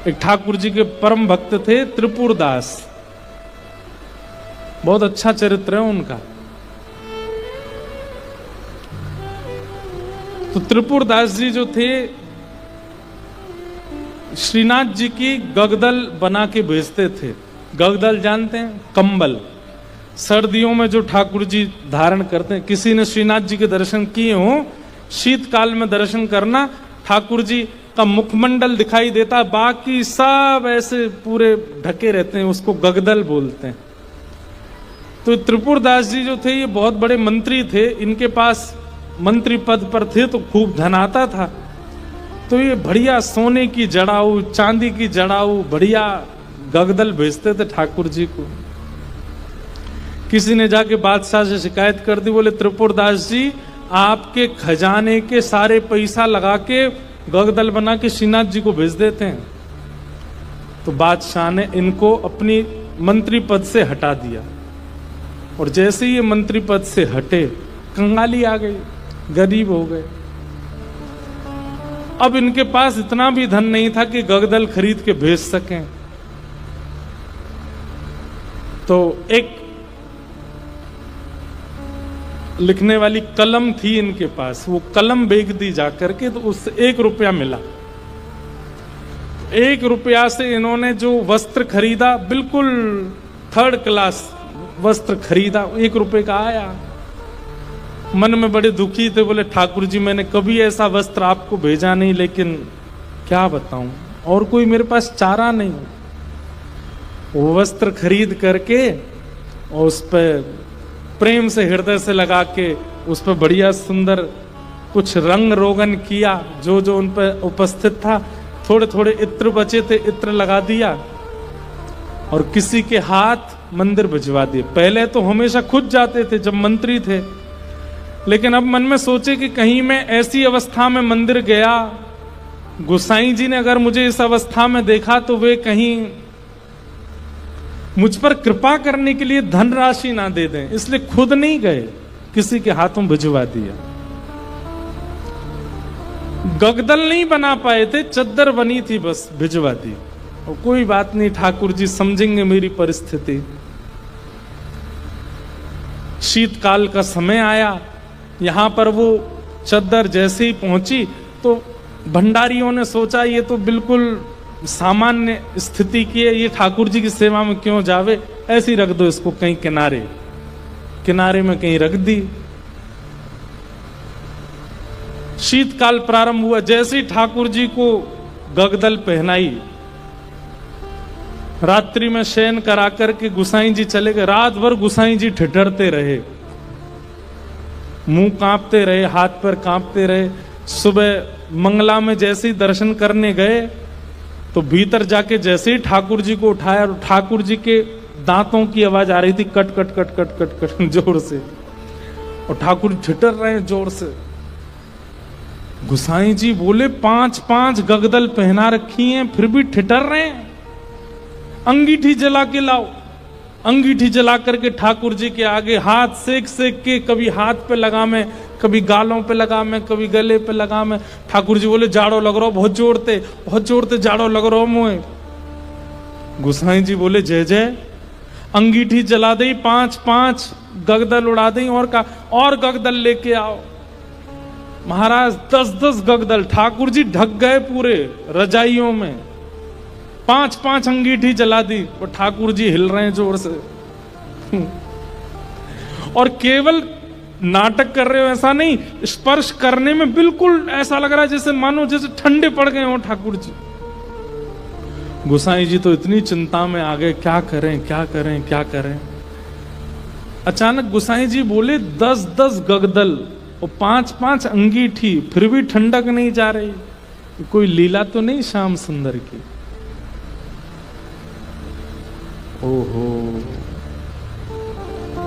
एक ठाकुर जी के परम भक्त थे त्रिपुरदास, बहुत अच्छा चरित्र है उनका। तो त्रिपुरदास जी जो थे, श्रीनाथ जी की गगदल बना के भेजते थे। गगदल जानते हैं? कंबल, सर्दियों में जो ठाकुर जी धारण करते हैं। किसी ने श्रीनाथ जी के दर्शन किए हो, शीतकाल में दर्शन करना, ठाकुर जी का मुखमंडल दिखाई देता, बाकी सब ऐसे पूरे ढके रहते हैं, उसको गगदल बोलते हैं। तो त्रिपुरदास जी जो थे ये बहुत बड़े मंत्री थे, इनके पास मंत्री पद पर थे तो खूब धन आता था। तो ये बढ़िया सोने की जड़ाऊ, चांदी की जड़ाऊ, बढ़िया गगदल भेजते थे ठाकुर जी को। किसी ने जाके बादशाह से शिकायत कर दी, बोले त्रिपुरदास जी आपके खजाने के सारे पैसा लगा के गगदल बना के श्रीनाथ जी को भेज देते हैं। तो बादशाह ने इनको अपनी मंत्री पद से हटा दिया, और जैसे ही ये मंत्री पद से हटे, कंगाली आ गई, गरीब हो गए। अब इनके पास इतना भी धन नहीं था कि गगदल खरीद के भेज सकें। तो एक लिखने वाली कलम थी इनके पास, वो कलम बेच दी जाकर के, तो उससे 1 रुपया मिला। 1 रुपया से इन्होंने जो वस्त्र खरीदा, बिल्कुल 3rd क्लास वस्त्र खरीदा, 1 रुपए का आया। मन में बड़े दुखी थे, बोले ठाकुर जी मैंने कभी ऐसा वस्त्र आपको भेजा नहीं, लेकिन क्या बताऊं, और कोई मेरे पास चारा नहीं। वो वस्त्र खरीद करके और उस पर प्रेम से हृदय से लगा के उस पर बढ़िया सुंदर कुछ रंग रोगन किया, जो जो उन पर उपस्थित था। थोड़े थोड़े इत्र बचे थे, इत्र लगा दिया और किसी के हाथ मंदिर भिजवा दिए। पहले तो हमेशा खुद जाते थे जब मंत्री थे, लेकिन अब मन में सोचे कि कहीं मैं ऐसी अवस्था में मंदिर गया, गोसाई जी ने अगर मुझे इस अवस्था में देखा तो वे कहीं मुझ पर कृपा करने के लिए धनराशि ना दे दें, इसलिए खुद नहीं गए, किसी के हाथों भिजवा दिया। गगदल नहीं बना पाए थे, चद्दर बनी थी, बस भिजवा दी। और कोई बात नहीं, ठाकुर जी समझेंगे मेरी परिस्थिति। शीतकाल का समय आया, यहां पर वो चद्दर जैसे ही पहुंची तो भंडारियों ने सोचा ये तो बिल्कुल सामान्य स्थिति की है, ये ठाकुर जी की सेवा में क्यों जावे, ऐसे ही रख दो इसको कहीं किनारे, किनारे में कहीं रख दी। शीतकाल प्रारंभ हुआ, जैसे ही ठाकुर जी को गगदल पहनाई, रात्रि में शयन करा करके गुसाई जी चले गए। रात भर गुसाई जी ठिठुरते रहे, मुंह कांपते रहे, हाथ पैर कांपते रहे। सुबह मंगला में जैसे ही दर्शन करने गए तो भीतर जाके जैसे ही ठाकुर जी को उठाया, और ठाकुर जी के दांतों की आवाज आ रही थी, cut cut cut cut cut cut जोर से, और ठाकुर ठिठुर रहे हैं जोर से। गुसाई जी बोले 5-5 गगदल पहना रखी हैं, फिर भी ठिठुर रहे हैं, अंगीठी जला के लाओ। अंगीठी जला करके ठाकुर जी के आगे हाथ सेक सेक के, कभी हाथ पे लगा मैं, कभी गालों पे लगा मैं, कभी गले पे लगा मैं। ठाकुर जी बोले जाड़ो लग रहा, बहुत जोड़ते जाड़ो लग रहा मुझे। गुसाई जी बोले जय जय। अंगीठी जला दी, 5-5 गगदल उड़ा दी, और गगदल लेके आओ। महाराज 10-10 गगदल, ठाकुर जी ढक गए पूरे रजाइयों में। 5-5 अंगीठी जला दी और ठाकुर जी हिल रहे हैं जोर से। और केवल नाटक कर रहे हो ऐसा नहीं, स्पर्श करने में बिल्कुल ऐसा लग रहा है जैसे मानो जैसे ठंडे पड़ गए हो ठाकुर जी। गोसाई जी तो इतनी चिंता में आ गए, क्या करें क्या करें क्या करें। अचानक गोसाई जी बोले 10-10 गगदल और 5-5 अंगीठी, फिर भी ठंडक नहीं जा रही, कोई लीला तो नहीं श्याम सुंदर की। ओहो,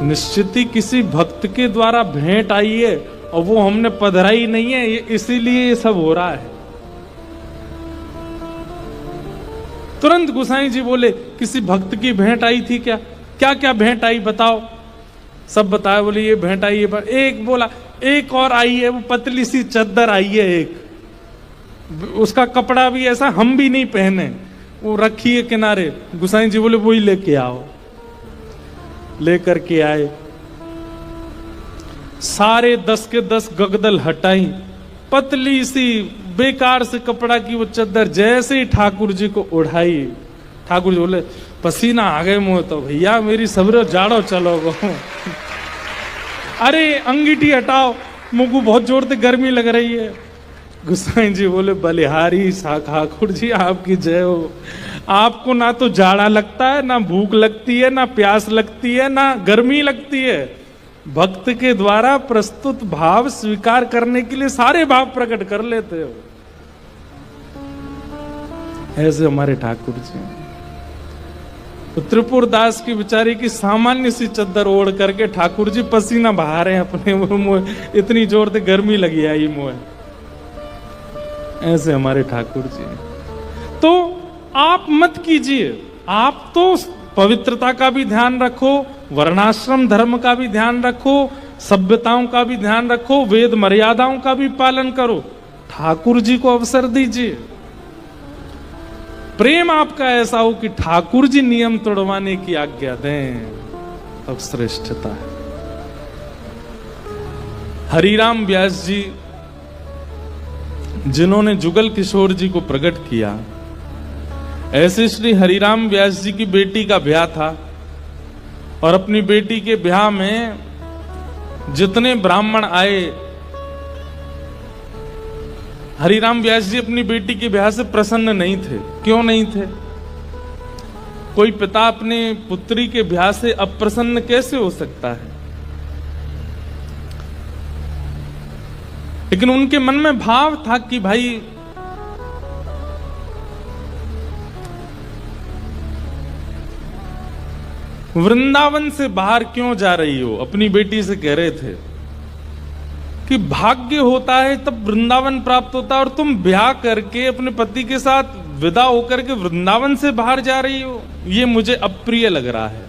निश्चित ही किसी भक्त के द्वारा भेंट आई है और वो हमने पधराई नहीं है, इसीलिए ये सब हो रहा है। तुरंत गोसाई जी बोले किसी भक्त की भेंट आई थी क्या? क्या क्या भेंट आई बताओ। सब बताया, बोले ये भेंट आई है। एक बोला एक और आई है, वो पतली सी चद्दर आई है एक, उसका कपड़ा भी ऐसा हम भी नहीं पहने, वो रखी है किनारे। गुसाई जी बोले वही लेके आओ। लेकर के आए, सारे 10 के 10 गगदल हटाई, पतली सी बेकार से कपड़ा की वो चद्दर जैसे ही ठाकुर जी को उड़ाई, ठाकुर जी बोले पसीना आ गए मुंह, तो भैया मेरी सब्र जाड़ो चलो गो। अरे अंगीठी हटाओ, मुंह को बहुत जोर से गर्मी लग रही है। गुसाई जी बोले बलिहारी सा ठाकुर जी आपकी जय हो। आपको ना तो जाड़ा लगता है, ना भूख लगती है, ना प्यास लगती है, ना गर्मी लगती है। भक्त के द्वारा प्रस्तुत भाव स्वीकार करने के लिए सारे भाव प्रकट कर लेते हो। ऐसे हमारे ठाकुर जी। तो त्रिपुर दास की बेचारी की सामान्य सी चद्दर ओढ़ करके ठाकुर जी पसीना बहा रहे हैं अपने मुंह, इतनी जोर से गर्मी लगी आई मुंह। ऐसे हमारे ठाकुर जी। तो आप मत कीजिए, आप तो पवित्रता का भी ध्यान रखो, वर्णाश्रम धर्म का भी ध्यान रखो, सभ्यताओं का भी ध्यान रखो, वेद मर्यादाओं का भी पालन करो। ठाकुर जी को अवसर दीजिए। प्रेम आपका ऐसा हो कि ठाकुर जी नियम तोड़वाने की आज्ञा दें, तब श्रेष्ठता है। हरिराम व्यास जी जिन्होंने जुगल किशोर जी को प्रकट किया, ऐसे श्री हरिराम व्यास जी की बेटी का ब्याह था और अपनी बेटी के ब्याह में जितने ब्राह्मण आए, हरिराम व्यास जी अपनी बेटी के ब्याह से प्रसन्न नहीं थे। क्यों नहीं थे? कोई पिता अपने पुत्री के ब्याह से अप्रसन्न कैसे हो सकता है? लेकिन उनके मन में भाव था कि भाई वृंदावन से बाहर क्यों जा रही हो? अपनी बेटी से कह रहे थे कि भाग्य होता है तब वृंदावन प्राप्त होता है, और तुम ब्याह करके अपने पति के साथ विदा होकर के वृंदावन से बाहर जा रही हो, ये मुझे अप्रिय लग रहा है।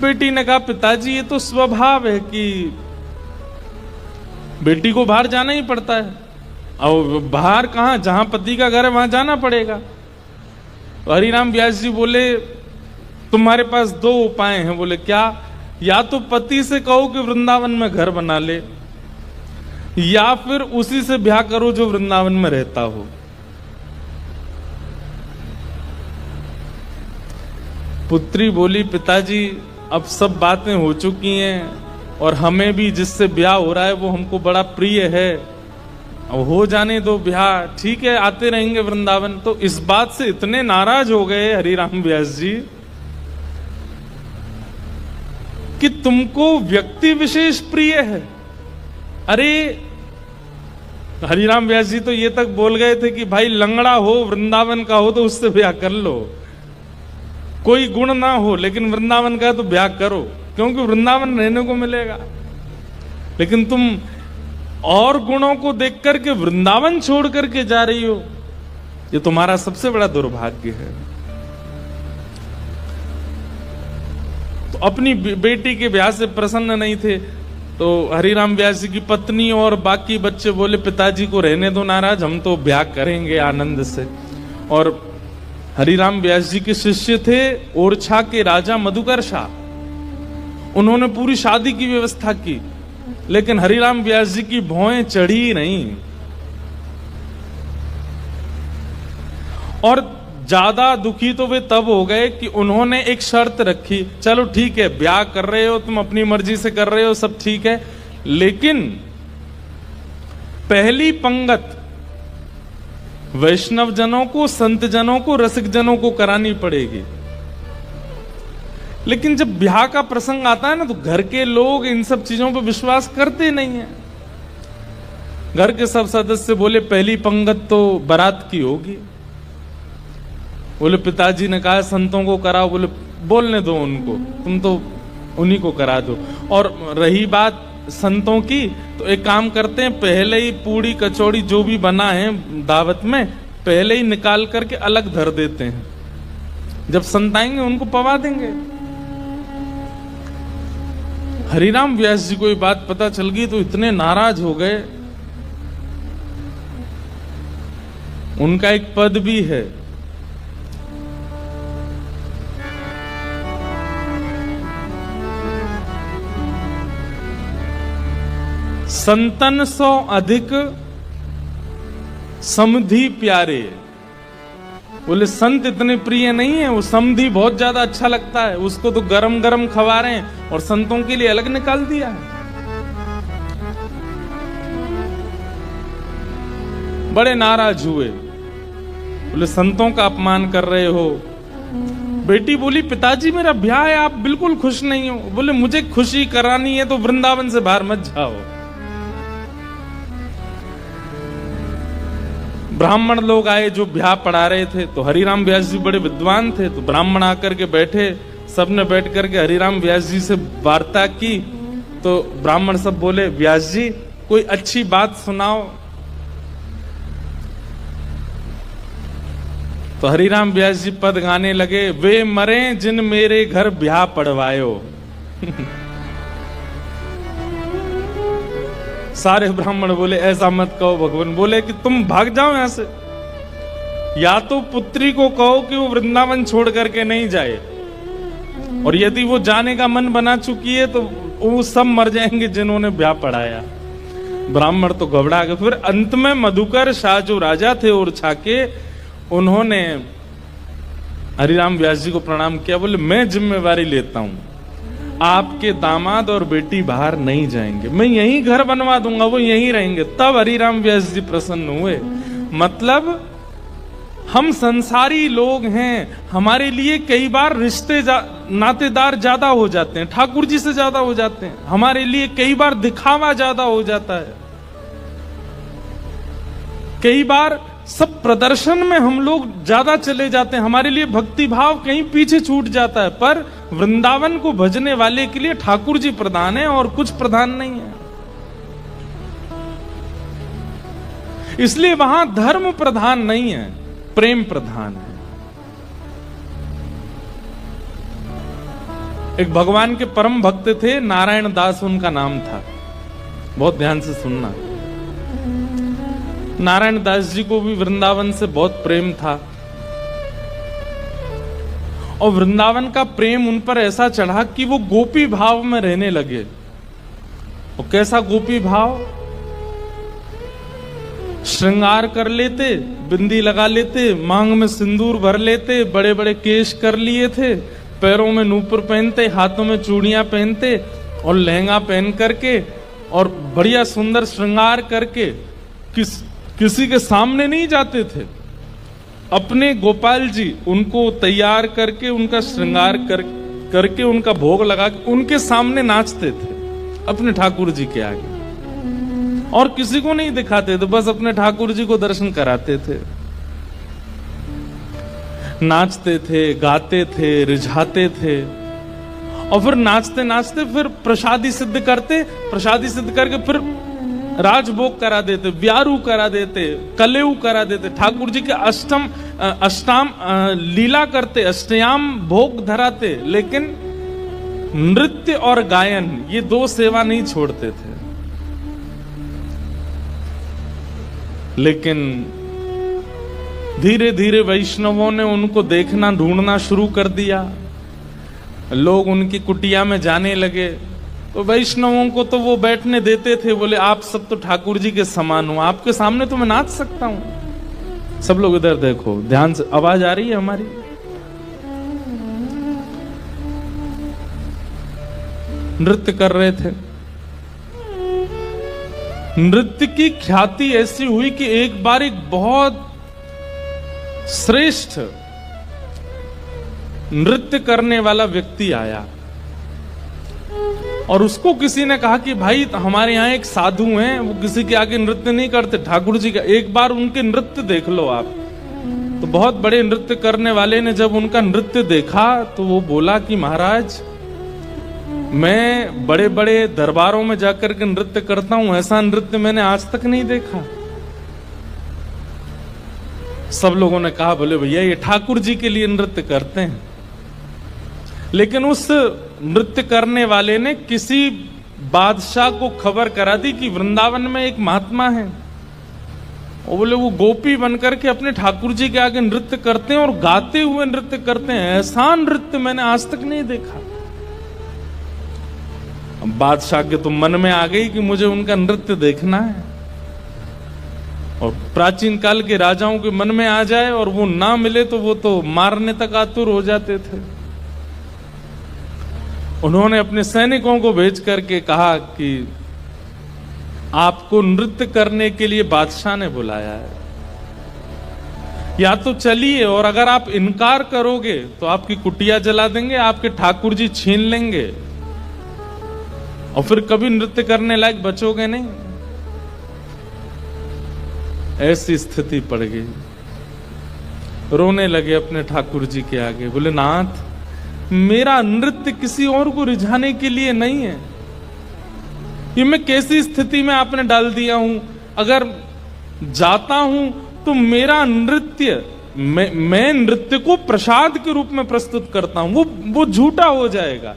बेटी ने कहा पिताजी ये तो स्वभाव है कि बेटी को बाहर जाना ही पड़ता है, और बाहर कहां, जहां पति का घर है वहां जाना पड़ेगा। तो हरिराम व्यास जी बोले तुम्हारे पास 2 उपाय हैं। बोले क्या? या तो पति से कहो कि वृंदावन में घर बना ले, या फिर उसी से ब्याह करो जो वृंदावन में रहता हो। पुत्री बोली पिताजी अब सब बातें हो चुकी हैं, और हमें भी जिससे ब्याह हो रहा है वो हमको बड़ा प्रिय है, अब हो जाने दो ब्याह, ठीक है आते रहेंगे वृंदावन। तो इस बात से इतने नाराज हो गए हरिराम व्यास जी कि तुमको व्यक्ति विशेष प्रिय है। अरे हरिराम व्यास जी तो ये तक बोल गए थे कि भाई लंगड़ा हो, वृंदावन का हो तो उससे ब्याह कर लो, कोई गुण ना हो लेकिन वृंदावन का है तो ब्याह करो, क्योंकि वृंदावन रहने को मिलेगा। लेकिन तुम और गुणों को देख करके वृंदावन छोड़ करके जा रही हो, ये तुम्हारा सबसे बड़ा दुर्भाग्य है। तो अपनी बेटी के ब्याह से प्रसन्न नहीं थे, तो हरिराम व्यास जी की पत्नी और बाकी बच्चे बोले पिताजी को रहने दो नाराज, हम तो ब्याह करेंगे आनंद से। और हरिराम व्यास जी के शिष्य थे ओरछा के राजा मधुकर, उन्होंने पूरी शादी की व्यवस्था की, लेकिन हरिराम व्यास जी की भौएं चढ़ी नहीं। और ज्यादा दुखी तो वे तब हो गए कि उन्होंने एक शर्त रखी, चलो ठीक है ब्याह कर रहे हो तुम, अपनी मर्जी से कर रहे हो, सब ठीक है, लेकिन पहली पंगत वैष्णव जनों को, संत जनों को, रसिक जनों को करानी पड़ेगी। लेकिन जब ब्याह का प्रसंग आता है ना, तो घर के लोग इन सब चीजों पर विश्वास करते नहीं है। घर के सब सदस्य बोले पहली पंगत तो बारात की होगी। बोले पिताजी ने कहा संतों को कराओ, बोले बोलने दो उनको, तुम तो उन्हीं को करा दो। और रही बात संतों की, तो एक काम करते हैं, पहले ही पूड़ी कचौड़ी जो भी बना है दावत में पहले ही निकाल करके अलग धर देते हैं, जब संत आएंगे उनको पवा देंगे। हरिराम व्यास जी को ये बात पता चल गई तो इतने नाराज हो गए। उनका एक पद भी है, संतन सो अधिक समधी प्यारे। बोले संत इतने प्रिय नहीं है, वो समधी बहुत ज्यादा अच्छा लगता है, उसको तो गरम गरम खवा रहे हैं और संतों के लिए अलग निकाल दिया है। बड़े नाराज हुए, बोले संतों का अपमान कर रहे हो। बेटी बोली पिताजी मेरा ब्याह है, आप बिल्कुल खुश नहीं हो। बोले मुझे खुशी करानी है तो वृंदावन से बाहर मत जाओ। ब्राह्मण लोग आए जो ब्याह पढ़ा रहे थे, तो हरिराम व्यास जी बड़े विद्वान थे, तो ब्राह्मण आकर के बैठे, सबने बैठ करके हरिराम व्यास जी से वार्ता की। तो ब्राह्मण सब बोले व्यास जी कोई अच्छी बात सुनाओ। तो हरिराम व्यास जी पद गाने लगे, वे मरे जिन मेरे घर ब्याह पढ़वायो। सारे ब्राह्मण बोले ऐसा मत कहो भगवान। बोले कि तुम भाग जाओ यहां से, या तो पुत्री को कहो कि वो वृंदावन छोड़ करके नहीं जाए, और यदि वो जाने का मन बना चुकी है तो वो सब मर जाएंगे जिन्होंने ब्याह पढ़ाया। ब्राह्मण तो घबरा गए। फिर अंत में मधुकर शाह जो राजा थे और छाके, उन्होंने हरिराम व्यास जी को प्रणाम किया। बोले मैं जिम्मेवारी लेता हूं, आपके दामाद और बेटी बाहर नहीं जाएंगे, मैं यहीं घर बनवा दूंगा, वो यहीं रहेंगे। तब हरिराम व्यास जी प्रसन्न हुए। मतलब हम संसारी लोग हैं, हमारे लिए कई बार रिश्ते नातेदार ज्यादा हो जाते हैं, ठाकुर जी से ज्यादा हो जाते हैं। हमारे लिए कई बार दिखावा ज्यादा हो जाता है, कई बार सब प्रदर्शन में हम लोग ज्यादा चले जाते हैं, हमारे लिए भक्ति भाव कहीं पीछे छूट जाता है। पर वृंदावन को भजने वाले के लिए ठाकुर जी प्रधान है और कुछ प्रधान नहीं है। इसलिए वहां धर्म प्रधान नहीं है, प्रेम प्रधान है। एक भगवान के परम भक्त थे, नारायण दास उनका नाम था। बहुत ध्यान से सुनना। नारायण दास जी को भी वृंदावन से बहुत प्रेम था, और वृंदावन का प्रेम उन पर ऐसा चढ़ा कि वो गोपी भाव में रहने लगे। और कैसा गोपी भाव? श्रृंगार कर लेते, बिंदी लगा लेते, मांग में सिंदूर भर लेते, बड़े बड़े केश कर लिए थे, पैरों में नूपुर पहनते, हाथों में चूड़ियां पहनते और लहंगा पहन करके और बढ़िया सुंदर श्रृंगार करके किसी के सामने नहीं जाते थे। अपने गोपाल जी उनको तैयार करके, उनका श्रृंगार करके उनका भोग लगा के उनके सामने नाचते थे, अपने ठाकुर जी के आगे, और किसी को नहीं दिखाते थे, बस अपने ठाकुर जी को दर्शन कराते थे। नाचते थे, गाते थे, रिझाते थे, और फिर नाचते नाचते फिर प्रसादी सिद्ध करते, प्रसादी सिद्ध करके फिर राजभोग करा देते, ब्यारू करा देते, कलेऊ करा देते, ठाकुर जी के अष्टाम लीला करते, अष्टयाम भोग धराते। लेकिन नृत्य और गायन ये दो सेवा नहीं छोड़ते थे। लेकिन धीरे धीरे वैष्णवों ने उनको देखना, ढूंढना शुरू कर दिया। लोग उनकी कुटिया में जाने लगे, तो वैष्णवों को तो वो बैठने देते थे। बोले आप सब तो ठाकुर जी के समान हो, आपके सामने तो मैं नाच सकता हूं। सब लोग इधर देखो, ध्यान से, आवाज आ रही है हमारी? नृत्य कर रहे थे। नृत्य की ख्याति ऐसी हुई कि एक बार एक बहुत श्रेष्ठ नृत्य करने वाला व्यक्ति आया, और उसको किसी ने कहा कि भाई हमारे यहाँ एक साधु हैं, वो किसी के आगे नृत्य नहीं करते, ठाकुर जी का, एक बार उनके नृत्य देख लो आप। तो बहुत बड़े नृत्य करने वाले ने जब उनका नृत्य देखा तो वो बोला कि महाराज मैं बड़े बड़े दरबारों में जाकर के नृत्य करता हूं, ऐसा नृत्य मैंने आज तक नहीं देखा। सब लोगों ने कहा बोले भैया ये ठाकुर जी के लिए नृत्य करते हैं। लेकिन उस नृत्य करने वाले ने किसी बादशाह को खबर करा दी कि वृंदावन में एक महात्मा है, और बोले वो गोपी बनकर के अपने ठाकुर जी के आगे नृत्य करते हैं और गाते हुए नृत्य करते हैं, ऐसा नृत्य मैंने आज तक नहीं देखा। अब बादशाह के तो मन में आ गई कि मुझे उनका नृत्य देखना है, और प्राचीन काल के राजाओं के मन में आ जाए और वो ना मिले तो वो तो मारने तक आतुर हो जाते थे। उन्होंने अपने सैनिकों को भेज करके कहा कि आपको नृत्य करने के लिए बादशाह ने बुलाया है, या तो चलिए, और अगर आप इनकार करोगे तो आपकी कुटिया जला देंगे, आपके ठाकुर जी छीन लेंगे और फिर कभी नृत्य करने लायक बचोगे नहीं। ऐसी स्थिति पड़ गई। रोने लगे अपने ठाकुर जी के आगे, बोले नाथ, मेरा नृत्य किसी और को रिझाने के लिए नहीं है, ये मैं कैसी स्थिति में आपने डाल दिया हूं। अगर जाता हूं तो मेरा नृत्य, मैं नृत्य को प्रसाद के रूप में प्रस्तुत करता हूं, वो झूठा हो जाएगा।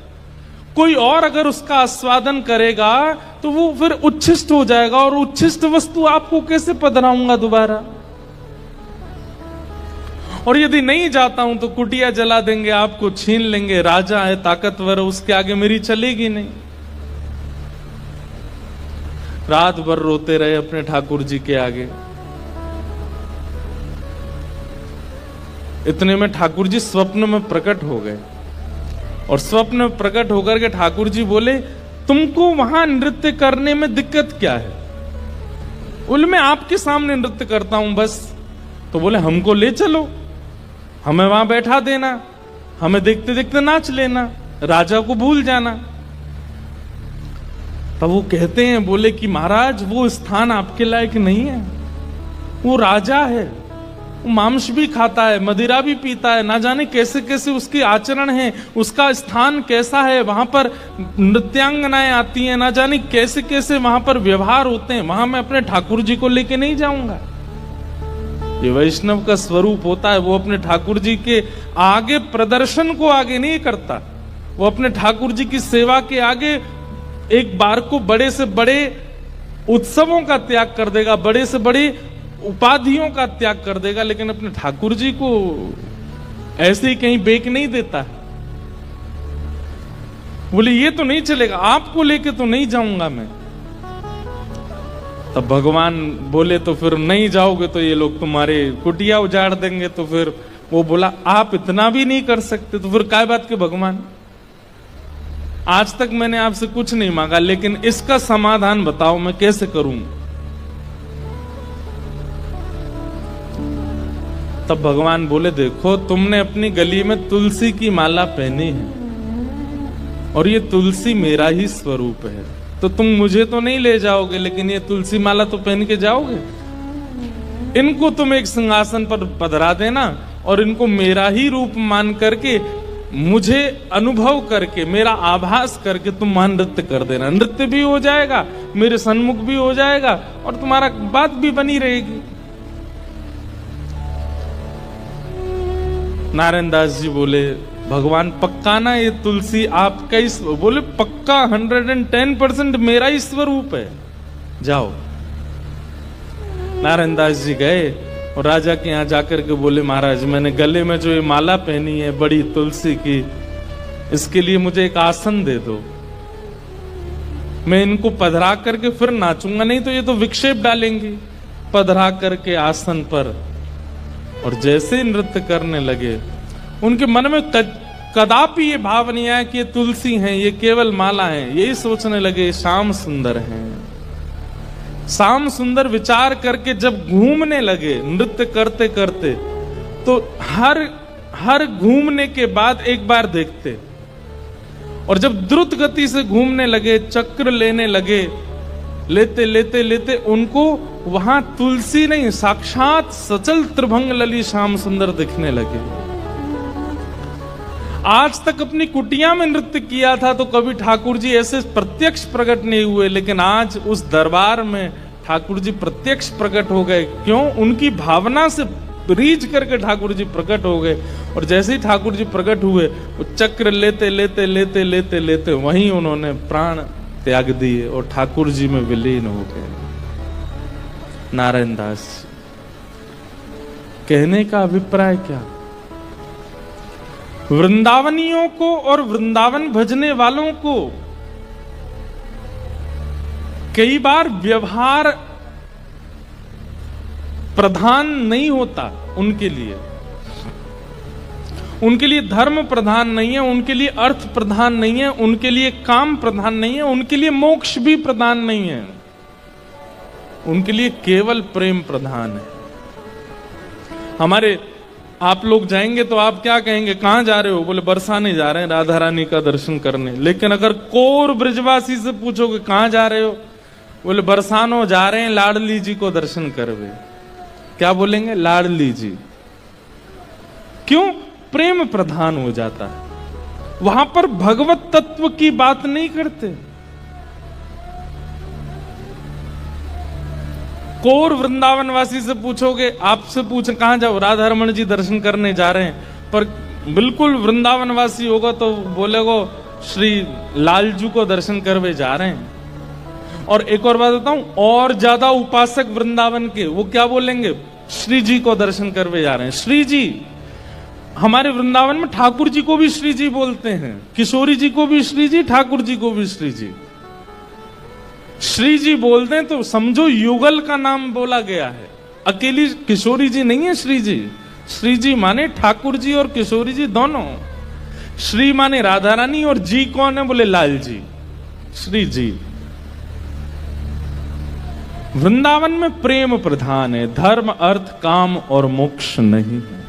कोई और अगर उसका आस्वादन करेगा तो वो फिर उच्छिष्ट हो जाएगा, और उच्छिष्ट वस्तु आपको कैसे पधराऊंगा दोबारा। और यदि नहीं जाता हूं तो कुटिया जला देंगे, आपको छीन लेंगे, राजा है, ताकतवर है, उसके आगे मेरी चलेगी नहीं। रात भर रोते रहे अपने ठाकुर जी के आगे। इतने में ठाकुर जी स्वप्न में प्रकट हो गए, और स्वप्न में प्रकट होकर के ठाकुर जी बोले, तुमको वहां नृत्य करने में दिक्कत क्या है? बोले मैं आपके सामने नृत्य करता हूं बस। तो बोले हमको ले चलो, हमें वहां बैठा देना, हमें देखते देखते नाच लेना, राजा को भूल जाना। तब वो कहते हैं, बोले कि महाराज वो स्थान आपके लायक नहीं है, वो राजा है, वो मांस भी खाता है, मदिरा भी पीता है, ना जाने कैसे कैसे उसके आचरण है, उसका स्थान कैसा है, वहां पर नृत्यांगनाएं आती हैं, ना जाने कैसे कैसे वहां पर व्यवहार होते हैं, वहां मैं अपने ठाकुर जी को लेके नहीं जाऊंगा। ये वैष्णव का स्वरूप होता है, वो अपने ठाकुर जी के आगे प्रदर्शन को आगे नहीं करता, वो अपने ठाकुर जी की सेवा के आगे एक बार को बड़े से बड़े उत्सवों का त्याग कर देगा, बड़े से बड़े उपाधियों का त्याग कर देगा, लेकिन अपने ठाकुर जी को ऐसे ही कहीं बेक नहीं देता है। बोले ये तो नहीं चलेगा, आपको लेके तो नहीं जाऊंगा मैं। तब भगवान बोले, तो फिर नहीं जाओगे तो ये लोग तुम्हारे कुटिया उजाड़ देंगे। तो फिर वो बोला, आप इतना भी नहीं कर सकते, तो फिर काय बात के भगवान, आज तक मैंने आपसे कुछ नहीं मांगा, लेकिन इसका समाधान बताओ मैं कैसे करूं। तब भगवान बोले, देखो तुमने अपनी गली में तुलसी की माला पहनी है, और ये तुलसी मेरा ही स्वरूप है, तो तुम मुझे तो नहीं ले जाओगे, लेकिन ये तुलसी माला तो पहन के जाओगे। इनको तुम एक सिंहासन पर पधरा देना, और इनको मेरा ही रूप मान करके, मुझे अनुभव करके, मेरा आभास करके तुम वहां नृत्य कर देना। नृत्य भी हो जाएगा, मेरे सन्मुख भी हो जाएगा, और तुम्हारा बात भी बनी रहेगी। नारायण दास जी बोले, भगवान पक्का ना ये तुलसी आपका ही? बोले पक्का, 110% मेरा ही स्वरूप है, जाओ। नारायण दास जी गए और राजा के यहाँ जाकर के बोले, महाराज मैंने गले में जो ये माला पहनी है बड़ी तुलसी की, इसके लिए मुझे एक आसन दे दो, मैं इनको पधरा करके फिर नाचूंगा, नहीं तो ये तो विक्षेप डालेंगी। पधरा करके आसन पर, और जैसे नृत्य करने लगे, उनके मन में कदापि ये भाव नहीं आया कि ये तुलसी हैं, ये केवल माला है। यही सोचने लगे श्याम सुंदर हैं। श्याम सुंदर विचार करके जब घूमने लगे नृत्य करते करते, तो हर घूमने के बाद एक बार देखते, और जब द्रुत गति से घूमने लगे, चक्र लेने लगे, लेते लेते लेते उनको वहां तुलसी नहीं, साक्षात सचल त्रिभंग लली श्याम सुंदर दिखने लगे। आज तक अपनी कुटिया में नृत्य किया था तो कभी ठाकुर जी ऐसे प्रत्यक्ष प्रकट नहीं हुए, लेकिन आज उस दरबार में ठाकुर जी प्रत्यक्ष प्रकट हो गए। क्यों? उनकी भावना से रीझ करके ठाकुर जी प्रकट हो गए, और जैसे ही ठाकुर जी प्रकट हुए, वो चक्र लेते लेते लेते लेते लेते वहीं उन्होंने प्राण त्याग दिए और ठाकुर जी में विलीन हो गए। नारायण दास कहने का अभिप्राय क्या? वृंदावनियों को और वृंदावन भजने वालों को कई बार व्यवहार प्रधान नहीं होता उनके लिए, उनके लिए धर्म प्रधान नहीं है, उनके लिए अर्थ प्रधान नहीं है, उनके लिए काम प्रधान नहीं है, उनके लिए मोक्ष भी प्रधान नहीं है, उनके लिए केवल प्रेम प्रधान है। हमारे आप लोग जाएंगे तो आप क्या कहेंगे, कहां जा रहे हो? बोले बरसाने जा रहे हैं, राधा रानी का दर्शन करने। लेकिन अगर कोर ब्रजवासी से पूछोगे कहां जा रहे हो, बोले बरसानो जा रहे हैं लाडली जी को दर्शन करवे। क्या बोलेंगे? लाडली जी। क्यों? प्रेम प्रधान हो जाता है, वहां पर भगवत तत्व की बात नहीं करते। कोर वृंदावनवासी से पूछोगे, आपसे पूछे कहां जाओ, राधा रमन जी दर्शन करने जा रहे हैं, पर बिल्कुल वृंदावनवासी होगा तो बोलेगो श्री लालजू को दर्शन करवे जा रहे हैं। और एक और बात बताऊं, और ज्यादा उपासक वृंदावन के वो क्या बोलेंगे, श्री जी को दर्शन करवे जा रहे हैं। श्री जी, हमारे वृंदावन में ठाकुर जी को भी श्री जी बोलते हैं, किशोरी जी को भी श्री जी, ठाकुर जी को भी श्री जी। श्री जी बोलते हैं तो समझो युगल का नाम बोला गया है, अकेली किशोरी जी नहीं है श्री जी। श्री जी माने ठाकुर जी और किशोरी जी दोनों। श्री माने राधा रानी और जी कौन है? बोले लाल जी, श्री जी। वृंदावन में प्रेम प्रधान है, धर्म अर्थ काम और मोक्ष नहीं है।